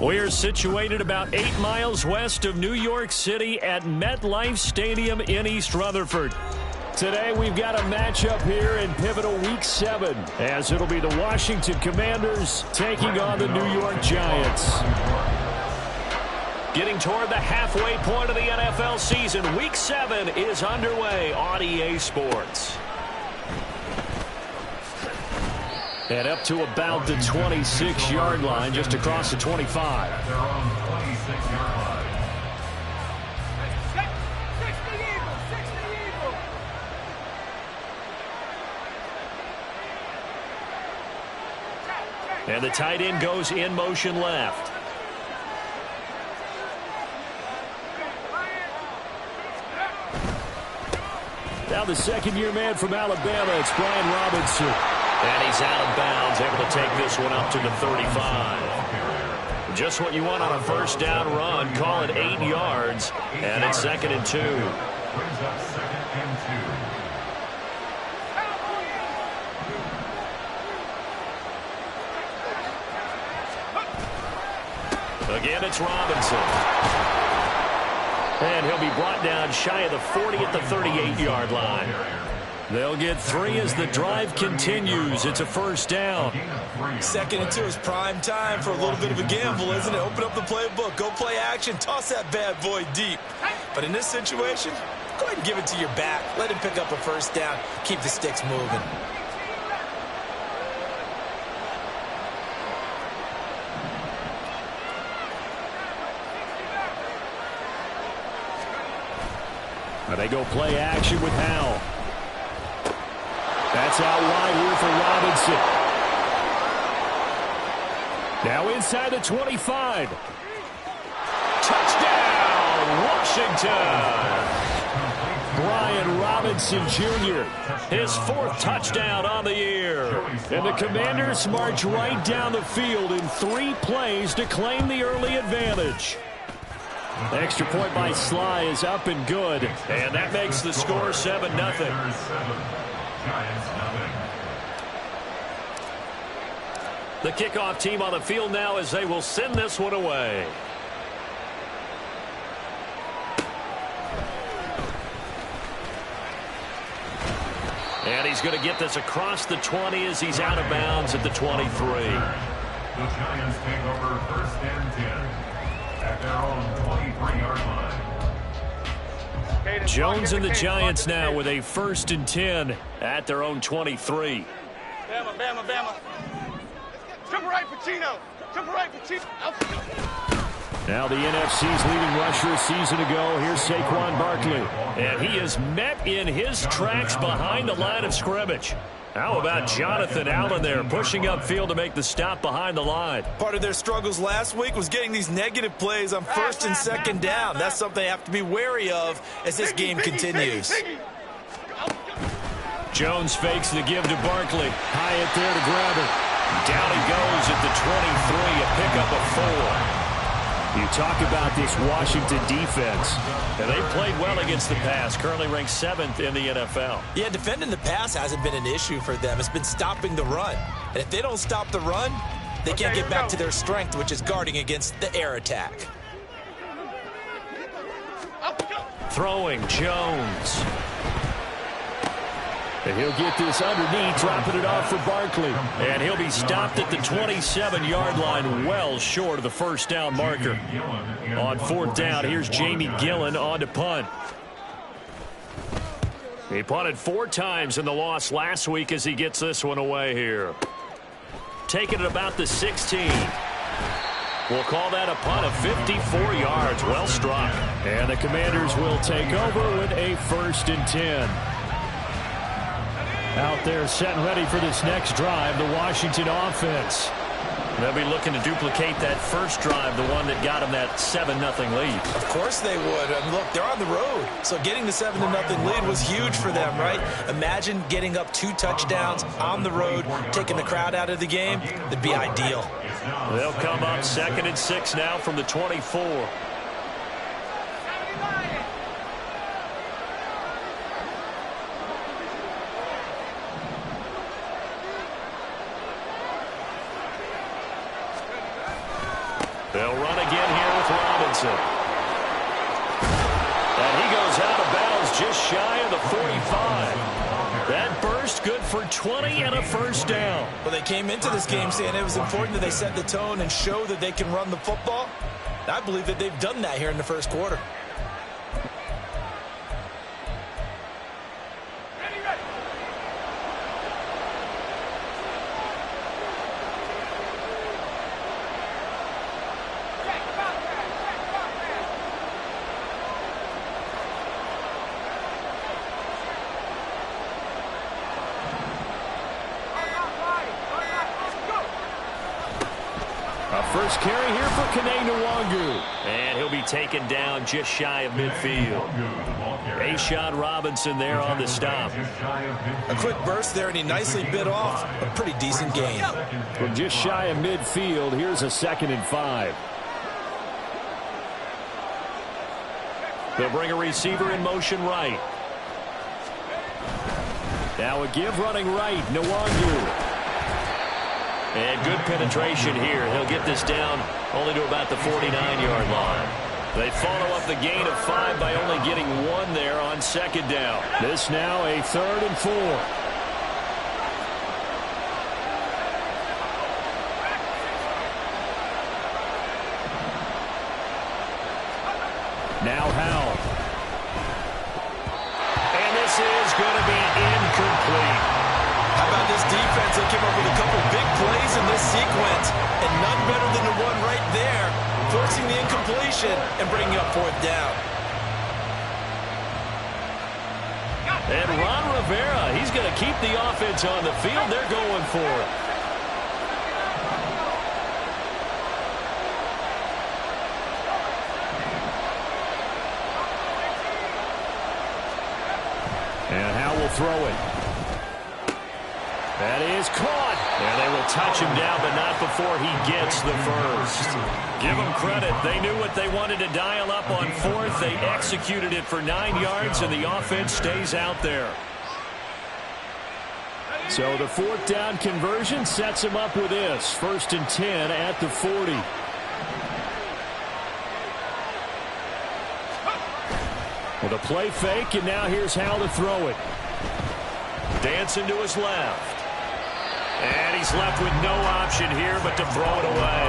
We're situated about 8 miles west of New York City at MetLife Stadium in East Rutherford. Today we've got a matchup here in pivotal Week 7, as it'll be the Washington Commanders taking on the New York Giants. Getting toward the halfway point of the NFL season, Week 7 is underway on EA Sports. And up to about the 26-yard line, just across the 25. They're on the 26-yard line. And the tight end goes in motion left. Now the second-year man from Alabama, it's Brian Robinson. And he's out of bounds, able to take this one up to the 35. Just what you want on a first down run. Call it 8 yards, and it's 2nd and 2. Brings up 2nd and 2. Again, it's Robinson. And he'll be brought down shy of the 40 at the 38-yard line. They'll get 3 as the drive continues. It's a first down. 2nd and 2 is prime time for a little bit of a gamble, isn't it? Open up the playbook, go play action, toss that bad boy deep. But in this situation, go ahead and give it to your back. Let him pick up a first down. Keep the sticks moving. Now they go play action with Howell. That's out wide here for Robinson. Now inside the 25. Touchdown, Washington! Brian Robinson Jr., his 4th touchdown on the year. And the Commanders march right down the field in 3 plays to claim the early advantage. The extra point by Sly is up and good. And that makes the score 7-0. The kickoff team on the field now as they will send this one away. And he's going to get this across the 20 as he's out of bounds at the 23. The Giants take over 1st and 10 at their own 23-yard line. Jones and the Giants now with a 1st and 10 at their own 23. Bama, Bama, Bama. Triple right, Pacino. Triple right, Pacino. Now the NFC's leading rusher a season ago. Here's Saquon Barkley. And he is met in his tracks behind the line of scrimmage. How about Jonathan Allen there pushing upfield to make the stop behind the line? Part of their struggles last week was getting these negative plays on 1st and 2nd down. That's something they have to be wary of as this game continues. Jones fakes the give to Barkley. Hyatt there to grab it. Down he goes at the 23, a pickup of 4. You talk about this Washington defense. And they played well against the pass, currently ranked 7th in the NFL. Yeah, defending the pass hasn't been an issue for them. It's been stopping the run. And if they don't stop the run, they can't get back to their strength, which is guarding against the air attack. Throwing Jones. And he'll get this underneath, dropping it off for Barkley. And he'll be stopped at the 27-yard line, well short of the first down marker. On 4th down, here's Jamie Gillen on to punt. He punted 4 times in the loss last week as he gets this one away here. Taking it about the 16. We'll call that a punt of 54 yards. Well struck. And the Commanders will take over with a 1st and 10. Out there set and ready for this next drive, the Washington offense. They'll be looking to duplicate that first drive, the one that got them that 7-0 lead. Of course they would. Look, they're on the road. So getting the 7-0 lead was huge for them, right? Imagine getting up 2 touchdowns on the road, taking the crowd out of the game. That'd be ideal. They'll come up 2nd and 6 now from the 24. Robinson. And he goes out of bounds just shy of the 45. That burst good for 20 and a first down. Well, they came into this game saying it was important that they set the tone and show that they can run the football. And I believe that they've done that here in the first quarter. First carry here for Kene Nwangu. And he'll be taken down just shy of midfield. A'Shawn Robinson there on the stop. A quick burst there, and he nicely bit off a pretty decent gain. From just shy of midfield, here's a 2nd and 5. They'll bring a receiver in motion right. Now a give running right, Nwangu. And good penetration here. He'll get this down only to about the 49-yard line. They follow up the gain of 5 by only getting 1 there on 2nd down. This now a 3rd and 4. Now Howell. And this is going to be incomplete. How about this defense? They came up with a couple big plays in this sequence, and none better than the one right there, forcing the incompletion and bringing up 4th down. And Ron Rivera, he's going to keep the offense on the field. They're going for it. And Howell will throw it. That is caught. And they will touch him down, but not before he gets the first. Give them credit. They knew what they wanted to dial up on 4th. They executed it for 9 yards, and the offense stays out there. So the 4th down conversion sets him up with this. 1st and 10 at the 40. With a play fake, and now here's how to throw it. Dancing to his left. And he's left with no option here but to throw it away.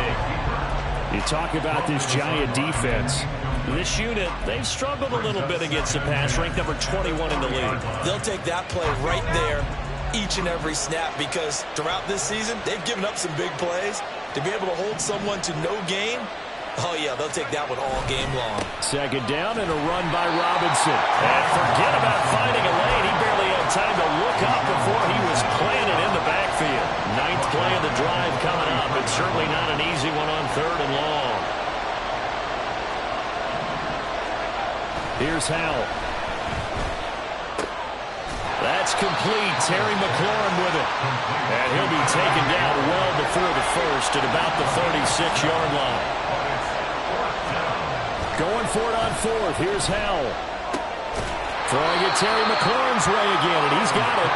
You talk about this Giant defense. This unit, they've struggled a little bit against the pass, ranked number 21 in the league. They'll take that play right there each and every snap because throughout this season, they've given up some big plays. To be able to hold someone to no gain, oh, yeah, they'll take that one all game long. 2nd down and a run by Robinson. And forget about finding a lane. He barely had time to look up before he was planted in the backfield. 9th play of the drive coming up. It's certainly not an easy one on 3rd and long. Here's Howell. That's complete. Terry McLaurin with it. And he'll be taken down well before the first at about the 36-yard line. Going for it on 4th. Here's Howell. Throwing it Terry McLaurin's way again, and he's got it.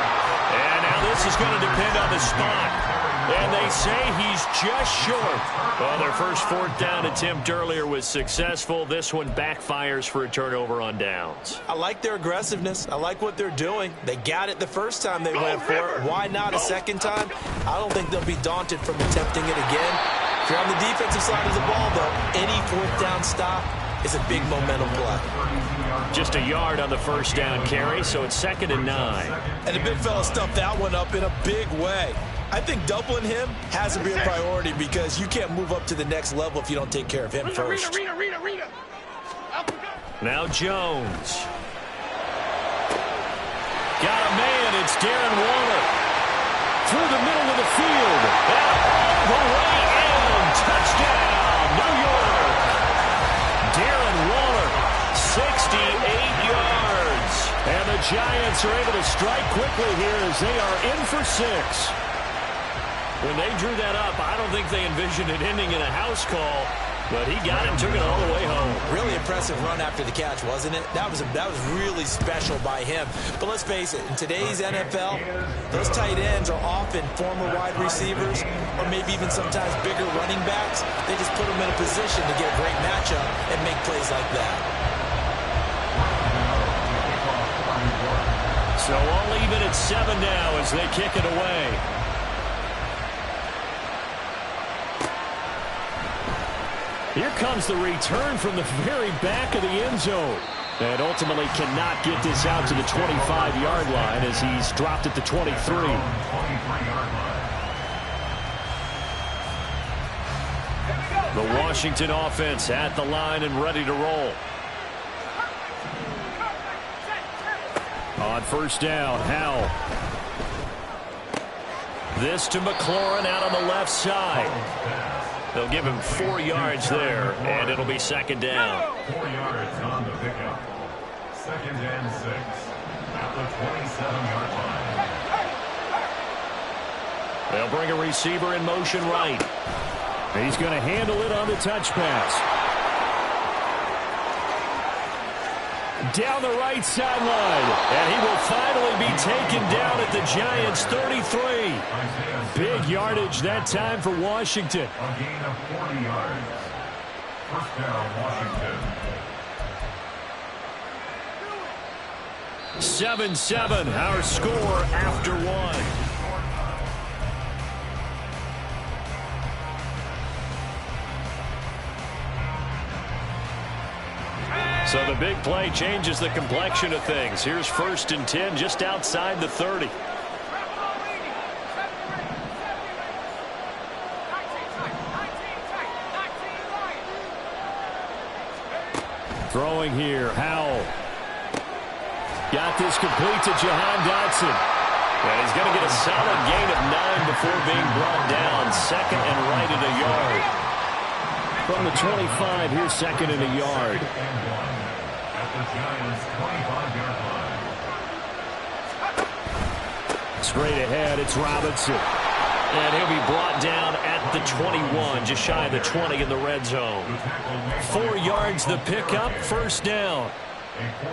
And now this is going to depend on the spot. And they say he's just short. Well, their first 4th down attempt earlier was successful. This one backfires for a turnover on downs. I like their aggressiveness. I like what they're doing. They got it the first time they went for it. Why not a second time? I don't think they'll be daunted from attempting it again. If you're on the defensive side of the ball, though, any 4th down stop is a big momentum play. Just a yard on the first down carry, so it's 2nd and 9. And the big fella stuffed that one up in a big way. I think doubling him has to be a priority because you can't move up to the next level if you don't take care of him first. Now Jones. Got a man. It's Darren Waller. Through the middle of the field. And all the way in. Touchdown, New York. Darren Waller, 68 yards. And the Giants are able to strike quickly here as they are in for 6. When they drew that up, I don't think they envisioned it ending in a house call. But he got it and took it all the way home. Really impressive run after the catch, wasn't it? That was really special by him. But let's face it, in today's NFL, those tight ends are often former wide receivers or maybe even sometimes bigger running backs. They just put them in a position to get a great matchup and make plays like that. So all even at 7 now as they kick it away. Here comes the return from the very back of the end zone. And ultimately cannot get this out to the 25-yard line as he's dropped at the 23. The Washington offense at the line and ready to roll. On first down, Howell. This to McLaurin out on the left side. They'll give him 4 yards there, and it'll be second down. 4 yards on the pickup. Second and 6 at the 27-yard line. They'll bring a receiver in motion right. He's going to handle it on the touch pass. Down the right sideline, and he will finally be taken down at the Giants' 33. Big yardage that time for Washington. A gain of 40 yards. First down, Washington. 7-7, our score after 1. So the big play changes the complexion of things. Here's 1st and 10 just outside the 30. Throwing here, Howell. Got this complete to Jahan Dotson. And he's going to get a solid gain of 9 before being brought down. Second and right at a yard. From the 25, here's second and a yard. Straight ahead, it's Robinson. And he'll be brought down at the 21, just shy of the 20 in the red zone. 4 yards the pickup, first down.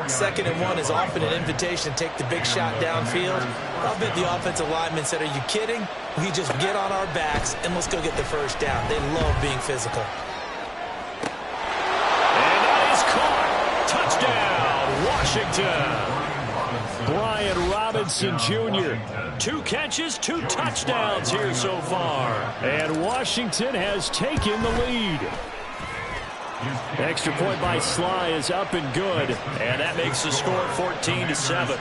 2nd and 1 is often an invitation to take the big shot downfield. I'll bet the offensive lineman said, are you kidding? We just get on our backs and let's go get the first down. They love being physical. And that is caught. Touchdown, Washington. Brian Robinson Jr. 2 catches, 2 touchdowns here so far. And Washington has taken the lead. Extra point by Sly is up and good. And that makes the score 14-7.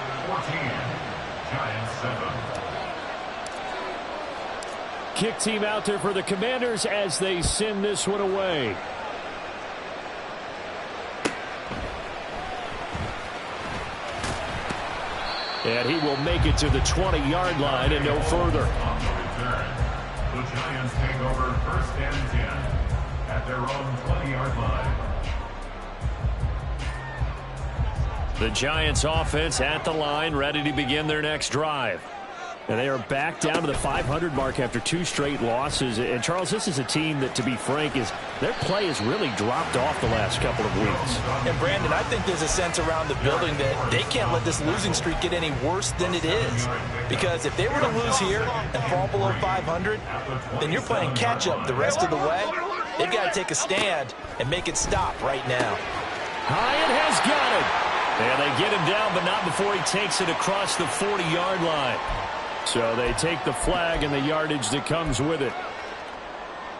Kick team out there for the Commanders as they send this one away. And he will make it to the 20-yard line and no further. The Giants take over 1st and 10 at their own 20-yard line. The Giants offense at the line, ready to begin their next drive. And they are back down to the 500 mark after 2 straight losses. And, Charles, this is a team that, to be frank, their play has really dropped off the last couple of weeks. And, Brandon, I think there's a sense around the building that they can't let this losing streak get any worse than it is. Because if they were to lose here and fall below 500, then you're playing catch-up the rest of the way. They've got to take a stand and make it stop right now. Hyatt has got it. And they get him down, but not before he takes it across the 40-yard line. So they take the flag and the yardage that comes with it.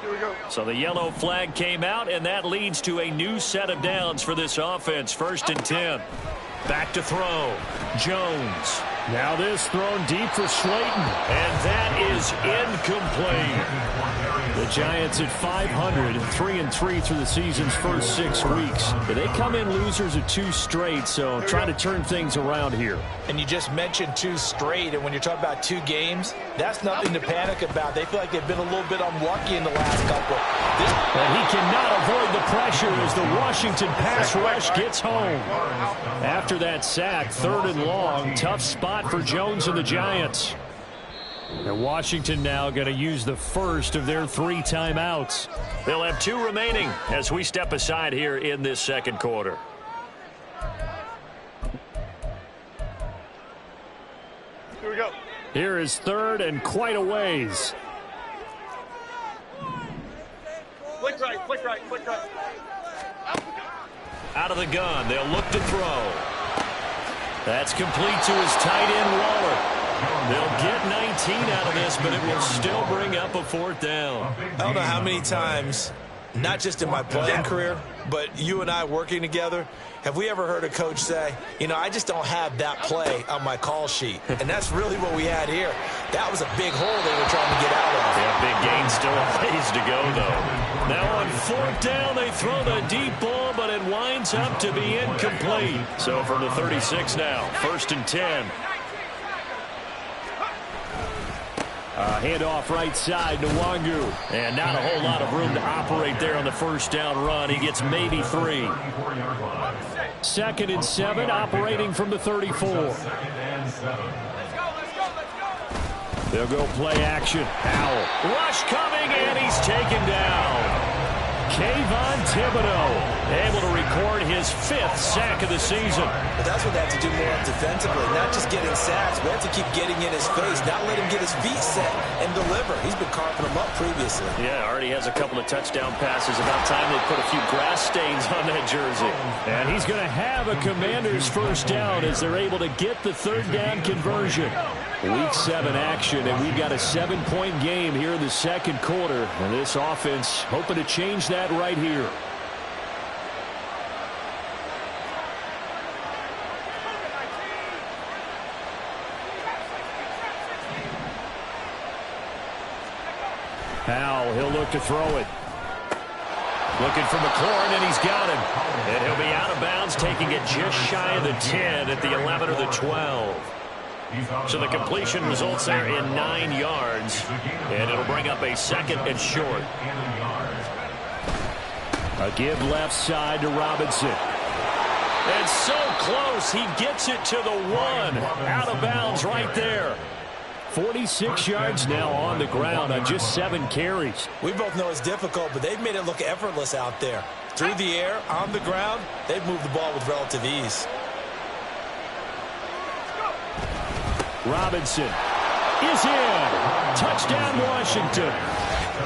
Here we go. So the yellow flag came out, and that leads to a new set of downs for this offense. 1st and 10. Back to throw. Jones. Now this thrown deep for Slayton. And that is incomplete. The Giants at 500, 3-3 through the season's first 6 weeks. But they come in losers of 2 straight, so try to turn things around here. And you just mentioned 2 straight, and when you're talking about 2 games, that's nothing to panic about. They feel like they've been a little bit unlucky in the last couple. And he cannot avoid the pressure as the Washington pass rush gets home. After that sack, 3rd and long, tough spot for Jones and the Giants. And Washington now going to use the first of their 3 timeouts. They'll have 2 remaining as we step aside here in this second quarter. Here we go. Here is third and quite a ways. Flick right, flick right, flick right. Out of the gun, they'll look to throw. That's complete to his tight end, Waller. They'll get 19 out of this, but it will still bring up a 4th down. I don't know how many times, not just in my playing career, but you and I working together, have we ever heard a coach say, you know, I just don't have that play on my call sheet. And that's really what we had here. That was a big hole they were trying to get out of. Yeah, big gain, still a ways to go, though. Now on 4th down, they throw the deep ball, but it winds up to be incomplete. So from the 36 now, 1st and 10. Handoff right side to Wangu. And not a whole lot of room to operate there on the 1st down run. He gets maybe 3. 2nd and 7, operating from the 34. They'll go play action. Powell. Rush coming, and he's taken down. Kayvon Thibodeaux able to record his 5th sack of the season. But that's what they have to do more defensively, not just getting sacks. We have to keep getting in his face, not let him get his feet set and deliver. He's been carving them up previously. Yeah, already has a couple of touchdown passes. About time they put a few grass stains on that jersey. And he's going to have a Commanders 1st down as they're able to get the 3rd down conversion. Week 7 action, and we've got a 7-point game here in the second quarter. And this offense hoping to change that right here. Powell, he'll look to throw it. Looking for McLaurin, and he's got him. And he'll be out of bounds, taking it just shy of the 10 at the 11 or the 12. So the completion results there in 9 yards, and it'll bring up a 2nd and short. A give left side to Robinson. And so close, he gets it to the 1. Out of bounds right there. 46 yards now on the ground on just 7 carries. We both know it's difficult, but they've made it look effortless out there. Through the air, on the ground, they've moved the ball with relative ease. Robinson is in. Touchdown, Washington.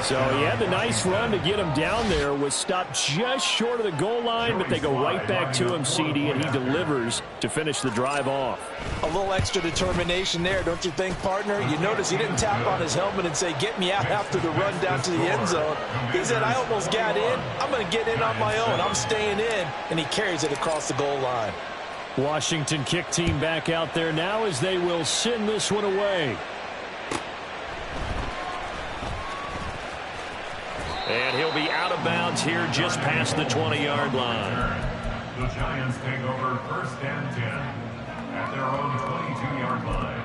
So he had the nice run to get him down there. Was stopped just short of the goal line, but they go right back to him, CD, and he delivers to finish the drive off. A little extra determination there, don't you think, partner? You notice he didn't tap on his helmet and say, get me out after the run down to the end zone. He said, I almost got in. I'm going to get in on my own. I'm staying in. And he carries it across the goal line. Washington kick team back out there now as they will send this one away. And he'll be out of bounds here just past the 20-yard line. The Giants take over 1st and 10 at their own 22-yard line.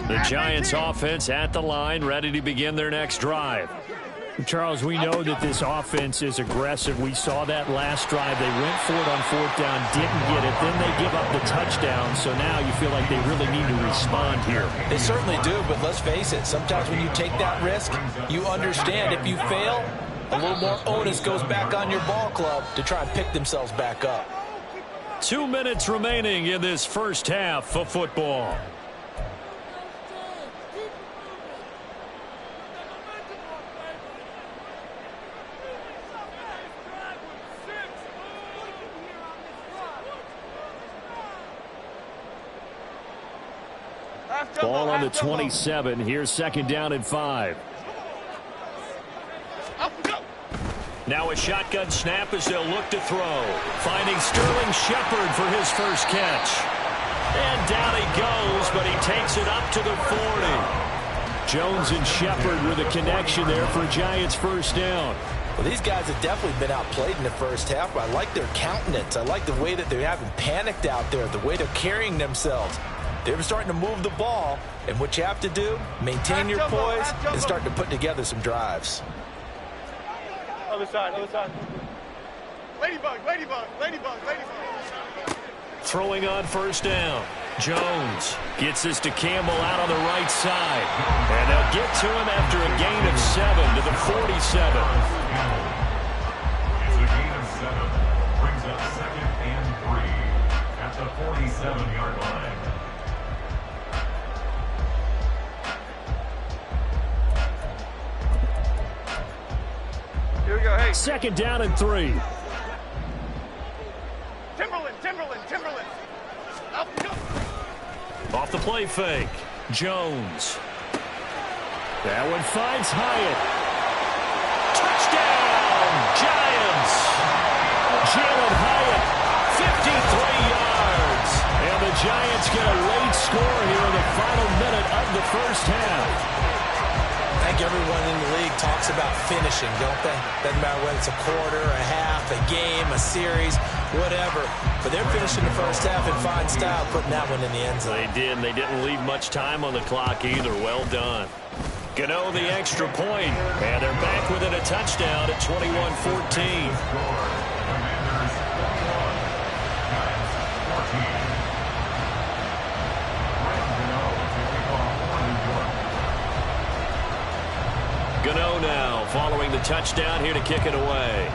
The Giants offense at the line, ready to begin their next drive. Charles, we know that this offense is aggressive. We saw that last drive. They went for it on 4th down, didn't get it. Then they give up the touchdown. So now you feel like they really need to respond here. They certainly do, but let's face it. Sometimes when you take that risk, you understand if you fail, a little more onus goes back on your ball club to try and pick themselves back up. 2 minutes remaining in this first half of football. Ball on the 27. Here's 2nd down and 5. Now a shotgun snap as they'll look to throw. Finding Sterling Shepard for his first catch. And down he goes, but he takes it up to the 40. Jones and Shepard with a connection there for Giants 1st down. Well, these guys have definitely been outplayed in the first half, but I like their countenance. I like the way that they haven't panicked out there, the way they're carrying themselves. They're starting to move the ball, and what you have to do, maintain your poise and start to put together some drives. Other side, other side. Ladybug, ladybug, ladybug, ladybug. Throwing on 1st down. Jones gets this to Campbell out on the right side. And they'll get to him after a gain of 7 to the 47. It's a gain of 7. Brings up 2nd and 3 at the 47-yard line. Here we go, hey. 2nd down and 3. Timberland. Up, go. Off the play fake. Jones. That one finds Hyatt. Touchdown, Giants. Jalen Hyatt, 53 yards. And the Giants get a late score here in the final minute of the first half. I think everyone in the league talks about finishing, don't they? Doesn't matter whether it's a quarter, a half, a game, a series, whatever. But they're finishing the first half in fine style, putting that one in the end zone. They did, and they didn't leave much time on the clock either. Well done. Gano the extra point, and they're back within a touchdown at 21-14. Gano now following the touchdown here to kick it away.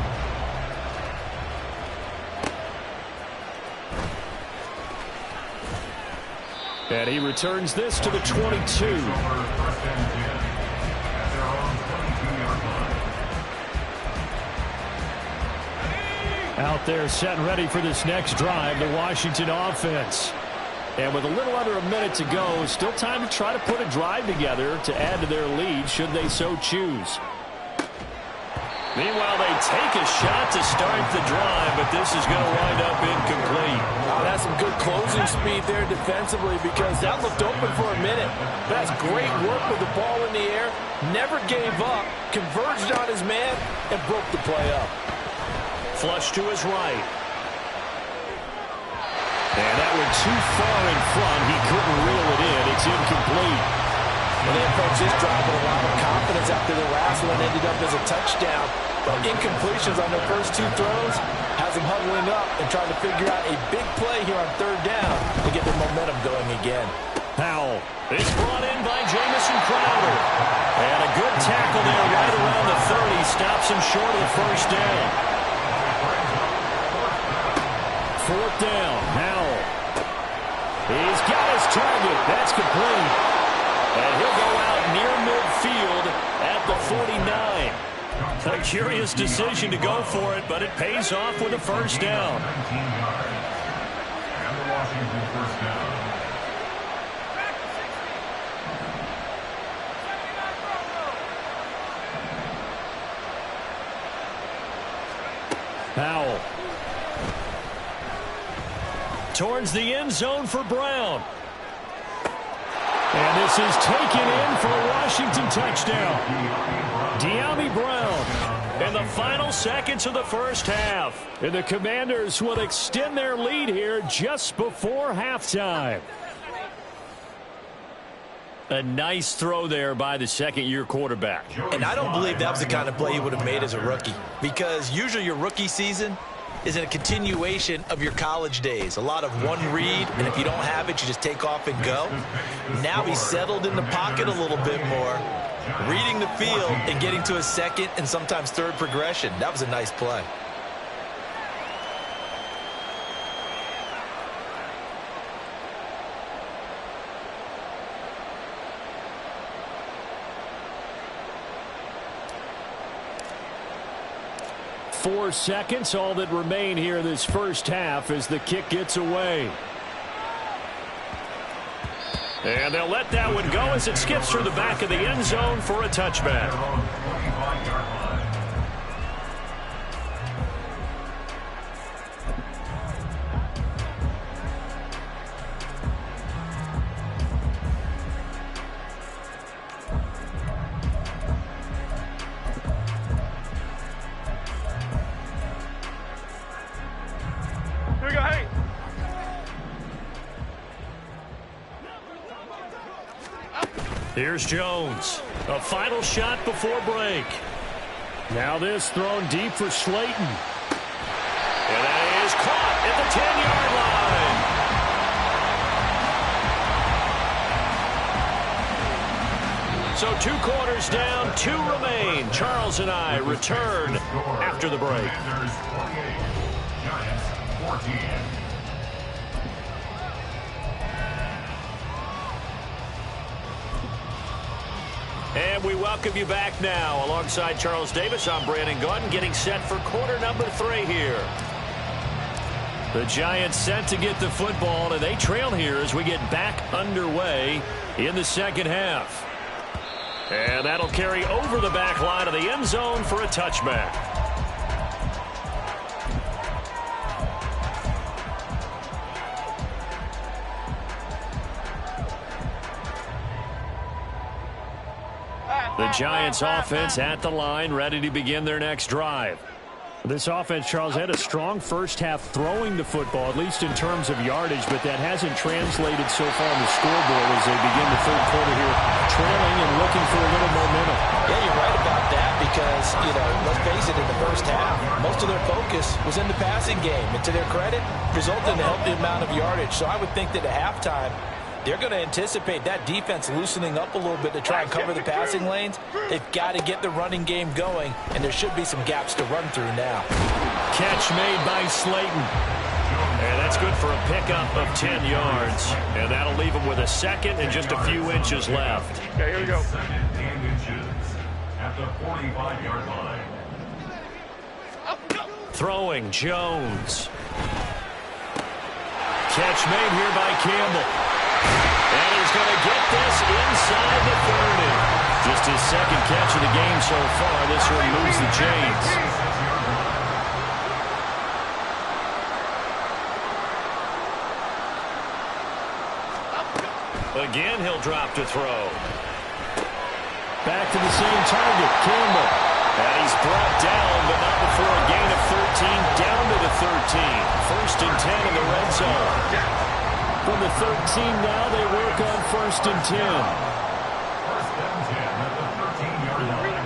And he returns this to the 22. Out there set and ready for this next drive, the Washington offense. And with a little under a minute to go, still time to try to put a drive together to add to their lead should they so choose. Meanwhile, they take a shot to start the drive, but this is going to wind up incomplete. Oh, that's some good closing speed there defensively because that looked open for a minute. But that's great work with the ball in the air. Never gave up, converged on his man, and broke the play up. Flush to his right. And that went too far in front. He couldn't reel it in. It's incomplete. And they approached this drive with a lot of confidence after the last one ended up as a touchdown. But incompletions on their first 2 throws has them huddling up and trying to figure out a big play here on 3rd down to get their momentum going again. Powell is brought in by Jamison Crowder. And a good tackle there right around the 30. Stops him short of the first down. 4th down. Powell. He's got his target. That's complete. And he'll go out near midfield at the 49. A curious decision to go for it, but it pays off with a first down. 19 yards. And the Washington first down. Powell. Towards the end zone for Brown. And this is taken in for a Washington touchdown. Dyami Brown in the final seconds of the first half. And the Commanders will extend their lead here just before halftime. A nice throw there by the second-year quarterback. And I don't believe that was the kind of play he would have made as a rookie. Because usually your rookie season is a continuation of your college days. A lot of one read, and if you don't have it, you just take off and go. Now he's settled in the pocket a little bit more, reading the field and getting to his second and sometimes third progression. That was a nice play. Four seconds, all that remain here this first half as the kick gets away. And they'll let that one go as it skips through the back of the end zone for a touchback. Here we go, hey. Here's Jones. A final shot before break. Now this thrown deep for Slayton. And that is caught at the 10-yard line. So 2 quarters down, 2 remain. Charles and I return after the break. Commanders 28, Giants 14. And we welcome you back now. Alongside Charles Davis, I'm Brandon Gaudin, getting set for quarter number 3 here. The Giants set to get the football, and they trail here as we get back underway in the second half. And that'll carry over the back line of the end zone for a touchback. The Giants offense at the line, ready to begin their next drive. This offense, Charles, had a strong first half throwing the football, at least in terms of yardage, but that hasn't translated so far on the scoreboard as they begin the third quarter here, trailing and looking for a little momentum. Yeah, you're right about that because, let's face it, in the first half, most of their focus was in the passing game. And to their credit, resulted in a healthy amount of yardage. So I would think that at halftime, they're going to anticipate that defense loosening up a little bit to try and cover the passing lanes. They've got to get the running game going, and there should be some gaps to run through now. Catch made by Slayton. And that's good for a pickup of 10 yards. And that'll leave him with a second and just a few inches left. Okay, here we go. Second and inches at the 45-yard line. Throwing, Jones. Catch made here by Campbell. And he's going to get this inside the 30. Just his second catch of the game so far. This one moves the chains. Again, he'll drop to throw. Back to the same target, Campbell. And he's brought down, but not before a gain of 13, down to the 13. First and 10 in the red zone. From the 13 now, they work on first and 10. First and 10 at the 13-yard line.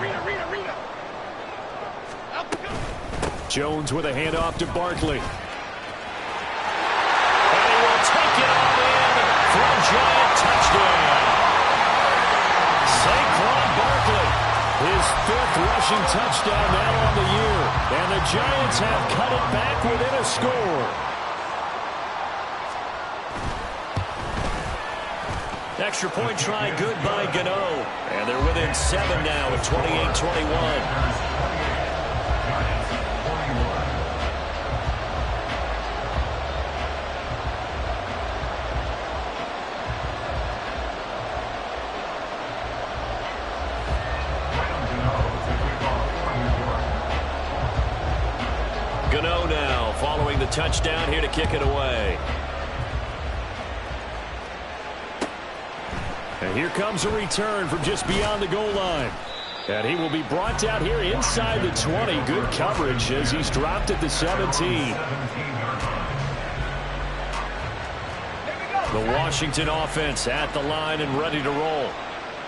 Jones with a handoff to Barkley. And he will take it on in for a giant touchdown. Saquon Barkley, his 5th rushing touchdown now on the year. And the Giants have cut it back within a score. Extra point try good by Gano. And they're within 7 now at 28-21. Gano now following the touchdown here to kick it away. And here comes a return from just beyond the goal line. And he will be brought down here inside the 20. Good coverage as he's dropped at the 17. The Washington offense at the line and ready to roll.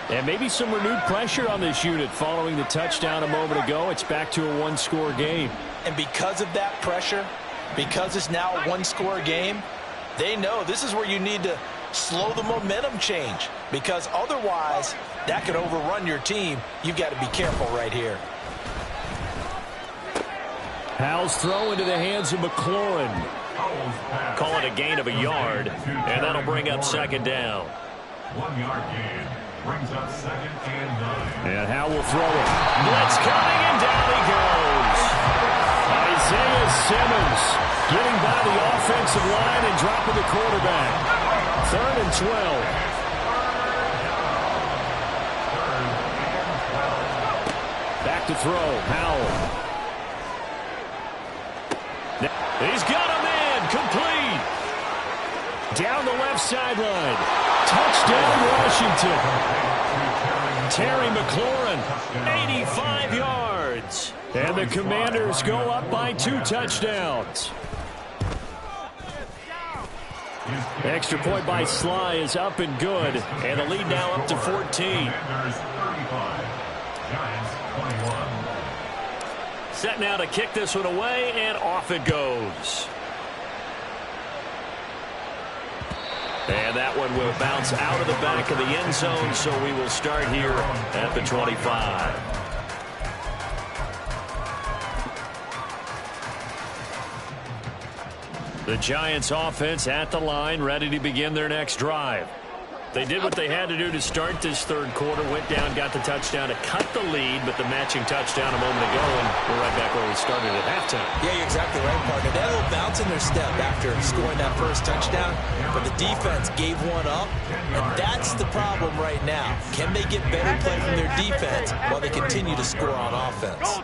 And maybe some renewed pressure on this unit following the touchdown a moment ago. It's back to a 1-score game. And because of that pressure, because it's now a 1-score game, they know this is where you need to slow the momentum change, because otherwise that could overrun your team. You've got to be careful right here. Howell's throw into the hands of McLaurin. Call it a gain of a yard, and that'll bring up second down. 1-yard gain brings up second and 9. And Howell will throw it. Blitz coming, and down he goes. Isaiah Simmons getting by the offensive line and dropping the quarterback. 3rd and 12. Back to throw. Howell. He's got him in. Complete. Down the left sideline. Touchdown, Washington. Terry McLaurin, 85 yards. And the Commanders go up by 2 touchdowns. Extra point by Sly is up and good. And the lead now up to 14. Commanders 35, Giants 21. Set now to kick this one away, and off it goes. And that one will bounce out of the back of the end zone, so we will start here at the 25. The Giants offense at the line, ready to begin their next drive. They did what they had to do to start this third quarter, went down, got the touchdown to cut the lead, but the matching touchdown a moment ago, and we're right back where we started at halftime. Yeah, you're exactly right, partner. They had a little bounce in their step after scoring that first touchdown, but the defense gave one up, and that's the problem right now. Can they get better play from their defense while they continue to score on offense?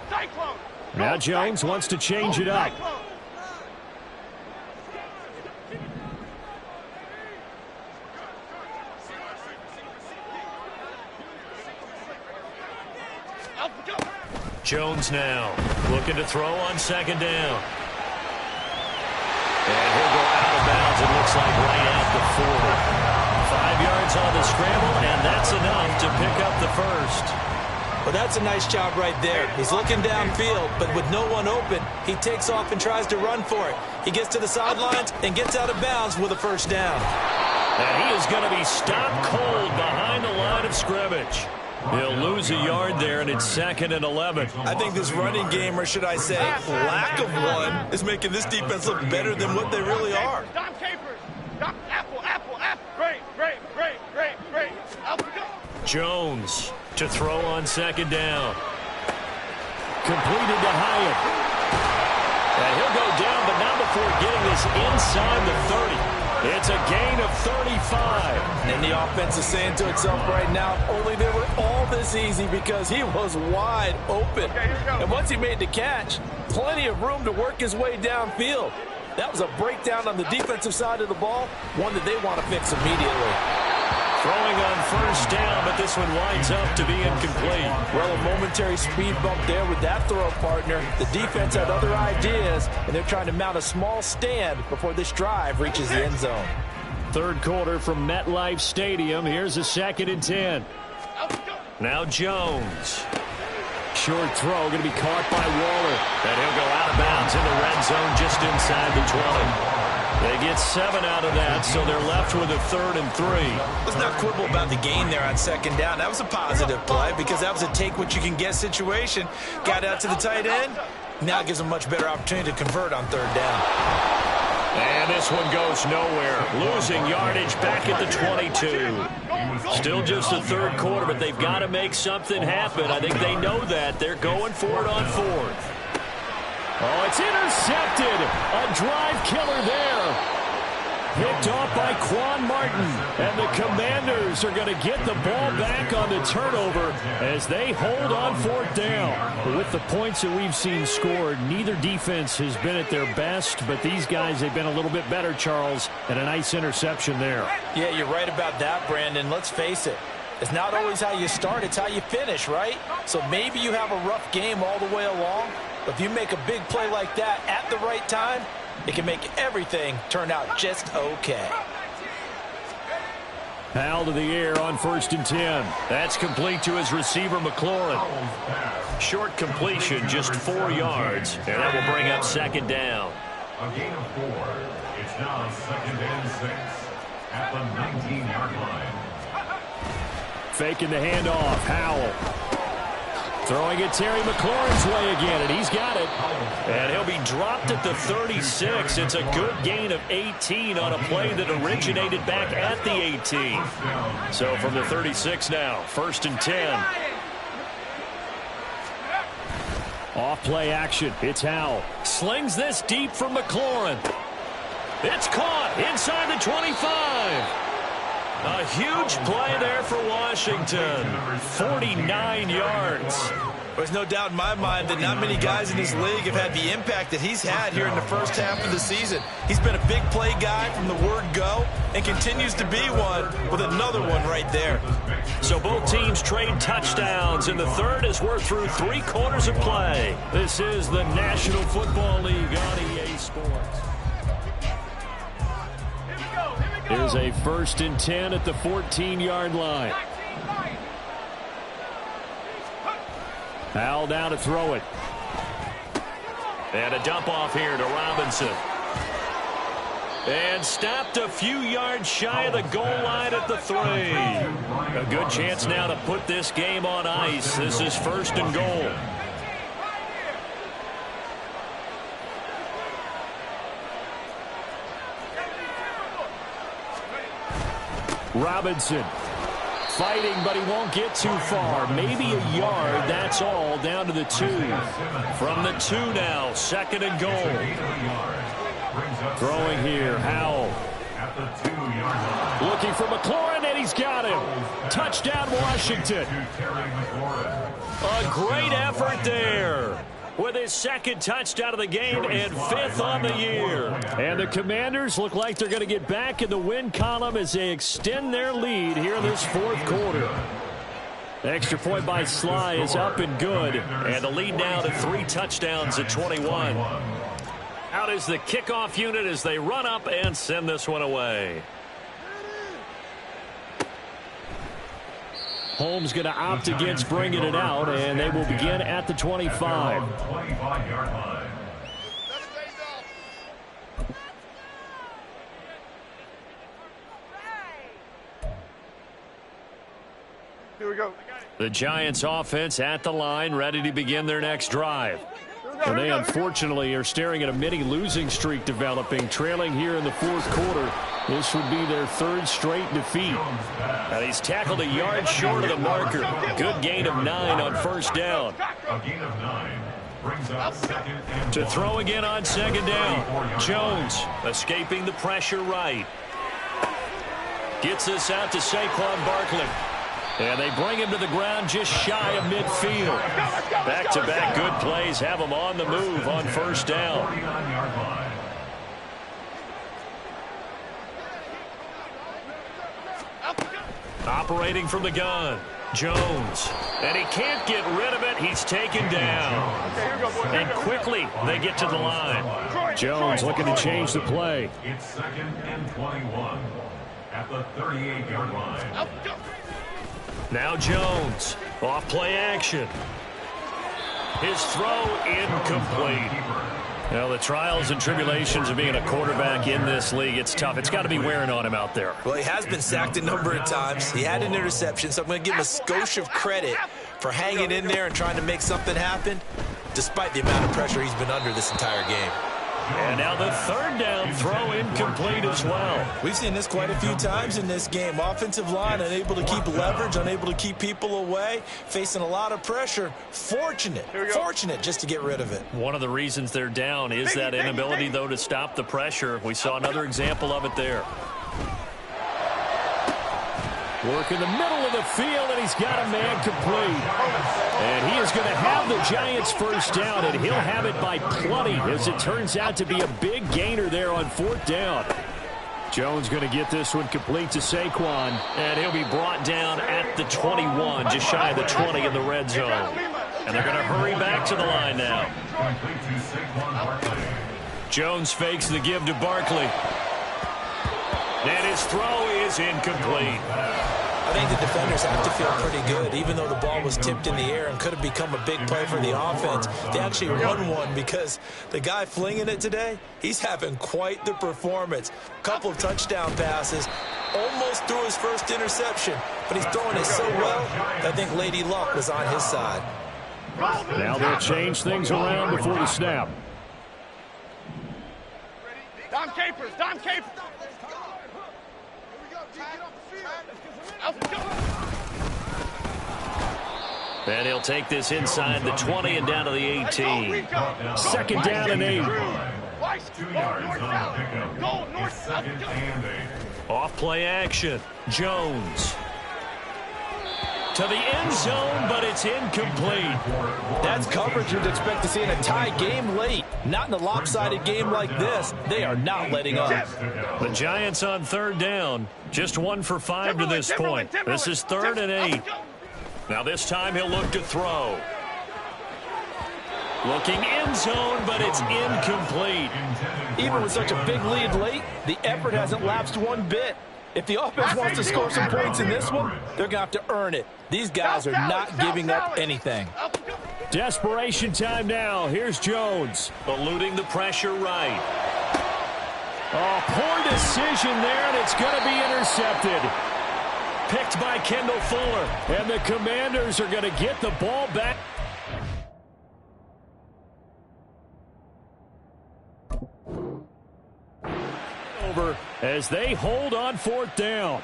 Now Jones wants to change it up. Jones now looking to throw on second down. And he'll go out of bounds, it looks like right at the 4. 5 yards on the scramble, and that's enough to pick up the first. Well, that's a nice job right there. He's looking downfield, but with no one open, he takes off and tries to run for it. He gets to the sidelines and gets out of bounds with a first down. And he is going to be stopped cold behind the line of scrimmage. He'll lose a yard there, and it's 2nd and 11. I think this running game, or should I say lack of one, is making this defense look better than what they really are. Dom Capers. Dom, apple. Great. Jones to throw on second down. Completed to Hyatt. And he'll go down, but not before getting this inside the 30. It's a gain of 35. And the offense is saying to itself right now, only they were all this easy because he was wide open. Okay, here we go. And once he made the catch, plenty of room to work his way downfield. That was a breakdown on the defensive side of the ball, one that they want to fix immediately. Throwing on first down, but this one winds up to be incomplete. Well, a momentary speed bump there with that throw, partner. The defense had other ideas, and they're trying to mount a small stand before this drive reaches the end zone. Third quarter from MetLife Stadium. Here's a 2nd and 10. Now Jones. Short throw going to be caught by Waller. And he'll go out of bounds in the red zone just inside the 20. They get 7 out of that, so they're left with a 3rd and 3. Let's not quibble about the gain there on second down. That was a positive play because that was a take-what-you-can-get situation. Got out to the tight end. Now it gives them a much better opportunity to convert on third down. And this one goes nowhere. Losing yardage back at the 22. Still just the third quarter, but they've got to make something happen. I think they know that. They're going for it on 4th. Oh, it's intercepted. A drive killer there. Picked off by Quan Martin. And the Commanders are going to get the ball back on the turnover as they hold on 4th down. But with the points that we've seen scored, neither defense has been at their best, but these guys have been a little bit better, Charles, and a nice interception there. Yeah, you're right about that, Brandon. Let's face it. It's not always how you start, it's how you finish, right? So maybe you have a rough game all the way along, but if you make a big play like that at the right time, it can make everything turn out just okay. Powell to the air on 1st and 10. That's complete to his receiver, McLaurin. Short completion, just 4 yards, and that will bring up 2nd down. A gain of 4. It's now 2nd and 6 at the 19-yard line. Faking the handoff. Howell. Throwing it Terry McLaurin's way again, and he's got it. And he'll be dropped at the 36. It's a good gain of 18 on a play that originated back at the 18. So from the 36 now, 1st and 10. Off play action. It's Howell. Slings this deep from McLaurin. It's caught inside the 25. A huge play there for Washington. 49 yards. There's no doubt in my mind that not many guys in this league have had the impact that he's had here in the first half of the season. He's been a big play guy from the word go and continues to be one with another one right there. So both teams trade touchdowns, and the third as we're through 3 quarters of play. This is the National Football League on EA Sports. Here's a 1st and 10 at the 14-yard line. Powell down to throw it. And a dump off here to Robinson. And stopped a few yards shy of the goal line at the 3. A good chance now to put this game on ice. This is 1st and goal. Robinson fighting, but he won't get too far. Maybe a yard, that's all, down to the 2. From the 2 now, 2nd and goal. Throwing here, Howell. Looking for McLaurin, and he's got him. Touchdown, Washington. A great effort there, with his 2nd touchdown of the game and 5th on the year. And the Commanders look like they're going to get back in the win column as they extend their lead here in this 4th quarter. The extra point by Sly is up and good. And the lead now to 3 touchdowns at 21. Out is the kickoff unit as they run up and send this one away. Holmes going to opt against bringing it out, and they will begin at the 25. Here we go. The Giants offense at the line, ready to begin their next drive. And they unfortunately are staring at a mini losing streak developing, trailing here in the 4th quarter. This would be their 3rd straight defeat. And he's tackled a yard short of the marker. Good gain of 9 on 1st down. A gain of 9 brings up 2nd and To 1. throw again on 2nd down. Jones escaping the pressure right. Gets this out to Saquon Barkley. And they bring him to the ground just shy of midfield. Back-to-back good plays have him on the move on 1st down. 49-yard line. Operating from the gun, Jones. And he can't get rid of it. He's taken down. And quickly they get to the line. Jones looking to change the play. It's 2nd and 21 at the 38-yard line. Now Jones, off play action. His throw incomplete. Well, the trials and tribulations of being a quarterback in this league, it's tough. It's got to be wearing on him out there. Well, he has been sacked a number of times. He had an interception, so I'm going to give him a skosh of credit for hanging in there and trying to make something happen, despite the amount of pressure he's been under this entire game. And now the 3rd down throw incomplete as well. We've seen this quite a few times in this game. Offensive line unable to keep leverage, unable to keep people away, facing a lot of pressure. Fortunate just to get rid of it. One of the reasons they're down is that inability, though, to stop the pressure. We saw another example of it there. Work in the middle of the field, and he's got a man complete. And he is going to have the Giants 1st down, and he'll have it by plenty, as it turns out to be a big gainer there on 4th down. Jones going to get this one complete to Saquon, and he'll be brought down at the 21, just shy of the 20 in the red zone. And they're going to hurry back to the line now. Jones fakes the give to Barkley. And his throw is incomplete. I think the defenders have to feel pretty good. Even though the ball was tipped in the air and could have become a big play for the offense, they actually won one because the guy flinging it today, he's having quite the performance. Couple of touchdown passes, almost threw his 1st interception, but he's throwing it so well that I think Lady Luck was on his side. Now they'll change things around before the snap. Dom Capers, Dom Capers. And he'll take this inside the 20 and down to the 18. 2nd down and 8. 2 yards on the pickup. It's 2nd and 8. Off play action. Jones. To the end zone, but it's incomplete. That's coverage you'd expect to see in a tie game late. Not in a lopsided game like this. They are not letting up. The Giants on 3rd down. Just 1 for 5 to this point. This is 3rd and 8. Now this time he'll look to throw. Looking end zone, but it's incomplete. Even with such a big lead late, the effort hasn't lapsed one bit. If the offense wants to score some points in this one, they're going to have to earn it. These guys are not giving up anything. Desperation time now. Here's Jones. Eluding the pressure right. Oh, poor decision there, and it's going to be intercepted. Picked by Kendall Fuller. And the Commanders are going to get the ball back. Over as they hold on 4th down.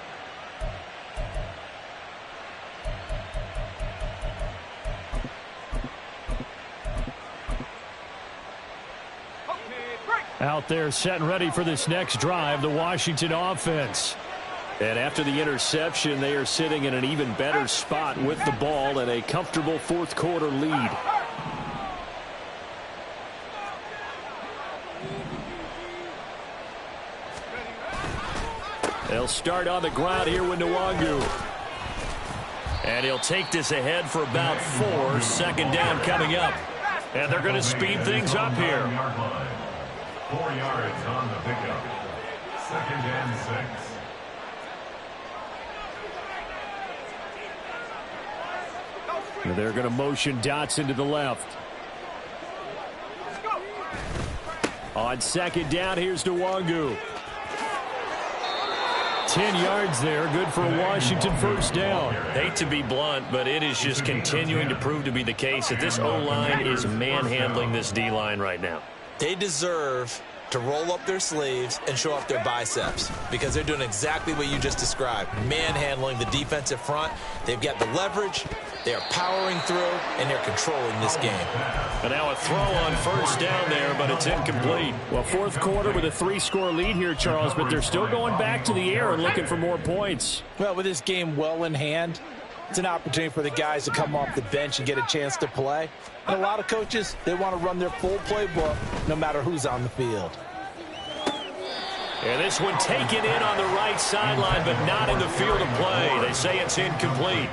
Out there set and ready for this next drive, the Washington offense. And after the interception, they are sitting in an even better spot with the ball and a comfortable 4th quarter lead. They'll start on the ground here with Nwangu. And he'll take this ahead for about 4. 2nd down coming up. And they're going to speed things up here. 4 yards on the pickup. 2nd and 6. And they're going to motion Dotson to the left. On 2nd down, here's Nwangu. 10 yards there, good for a Washington 1st down. Hate to be blunt, but it is just continuing to prove to be the case that this O-line is manhandling this D-line right now. They deserve to roll up their sleeves and show off their biceps because they're doing exactly what you just described, manhandling the defensive front. They've got the leverage, they're powering through, and they're controlling this game. And now a throw on 1st down there, but it's incomplete. Well, 4th quarter with a 3-score lead here, Charles, but they're still going back to the air and looking for more points. Well, with this game well in hand, it's an opportunity for the guys to come off the bench and get a chance to play. And a lot of coaches, they want to run their full playbook no matter who's on the field. And this one taken in on the right sideline, but not in the field of play. They say it's incomplete.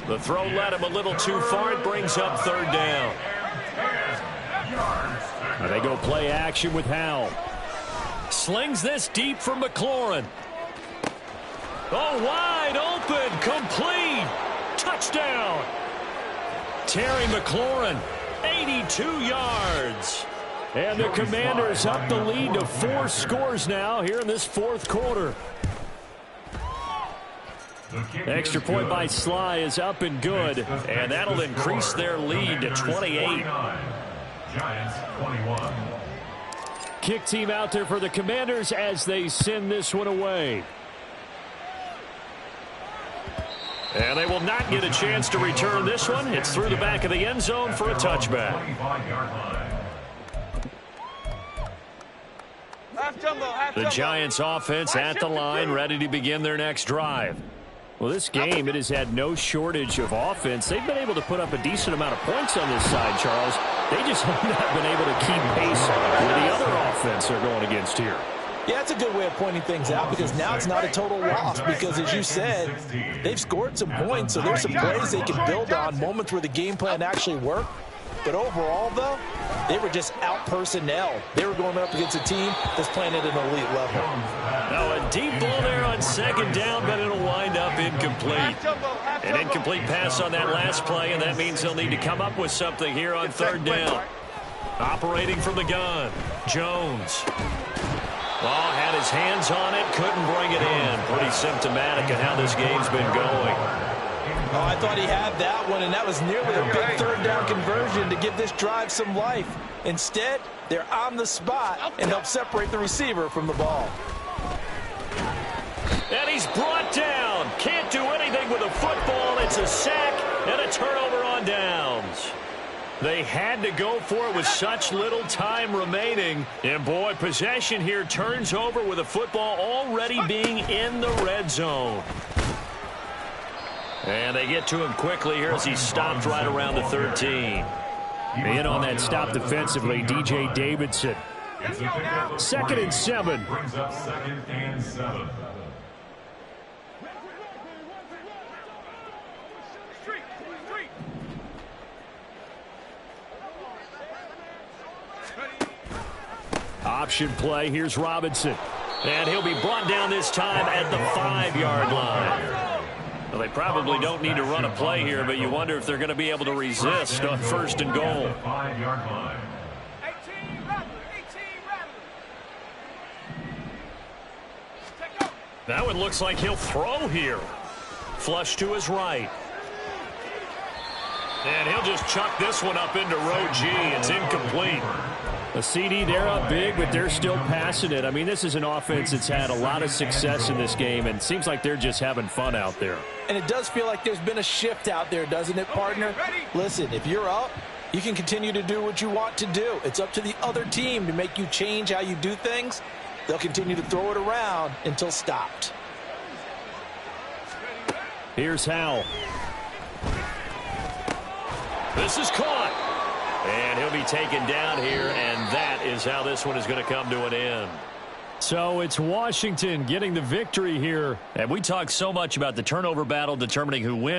The throw led him a little too far. It brings up 3rd down. And they go play action with Howell. Slings this deep for McLaurin. Oh, wide open, complete. Touchdown. Terry McLaurin, 82 yards. And the Commanders up the lead to 4 scores now here in this 4th quarter. Extra point by Sly is up and good, and that'll increase their lead to 28. Giants 21. Kick team out there for the Commanders as they send this one away. And they will not get a chance to return this one. It's through the back of the end zone for a touchback. 25-yard line. The Giants offense at the line, ready to begin their next drive. Well, this game, it has had no shortage of offense. They've been able to put up a decent amount of points on this side, Charles. They just have not been able to keep pace with the other offense they're going against here. Yeah, that's a good way of pointing things out because now it's not a total loss because, as you said, they've scored some points, so there's some plays they can build on, moments where the game plan actually worked. But overall, though, they were just out-personnel. They were going up against a team that's playing at an elite level. Now a deep ball there on 2nd down, but it'll wind up incomplete. An incomplete pass on that last play, and that means they'll need to come up with something here on 3rd down. Operating from the gun, Jones. Oh, had his hands on it, couldn't bring it in. Pretty symptomatic of how this game's been going. Oh, I thought he had that one, and that was nearly a big 3rd down conversion to give this drive some life. Instead, they're on the spot and help separate the receiver from the ball. And he's brought down. Can't do anything with a football. It's a sack and a turnover on downs. They had to go for it with such little time remaining. And, boy, possession here turns over with a football already being in the red zone. And they get to him quickly here as he stopped right around the 13. In on that stop defensively, DJ Davidson. 2nd and 7. Brings up 2nd and 7. Option play. Here's Robinson. And he'll be brought down this time at the 5-yard line. Well, they probably don't need to run a play here, but you wonder if they're going to be able to resist on 1st and goal. 5-yard line. That one looks like he'll throw here. Flush to his right. And he'll just chuck this one up into row G. It's incomplete. A CD, they're up big, but they're still passing it. I mean, this is an offense that's had a lot of success in this game, and it seems like they're just having fun out there. And it does feel like there's been a shift out there, doesn't it, partner? Listen, if you're up, you can continue to do what you want to do. It's up to the other team to make you change how you do things. They'll continue to throw it around until stopped. Here's Howell. This is caught. And he'll be taken down here, and that is how this one is going to come to an end. So it's Washington getting the victory here. And we talk so much about the turnover battle determining who wins.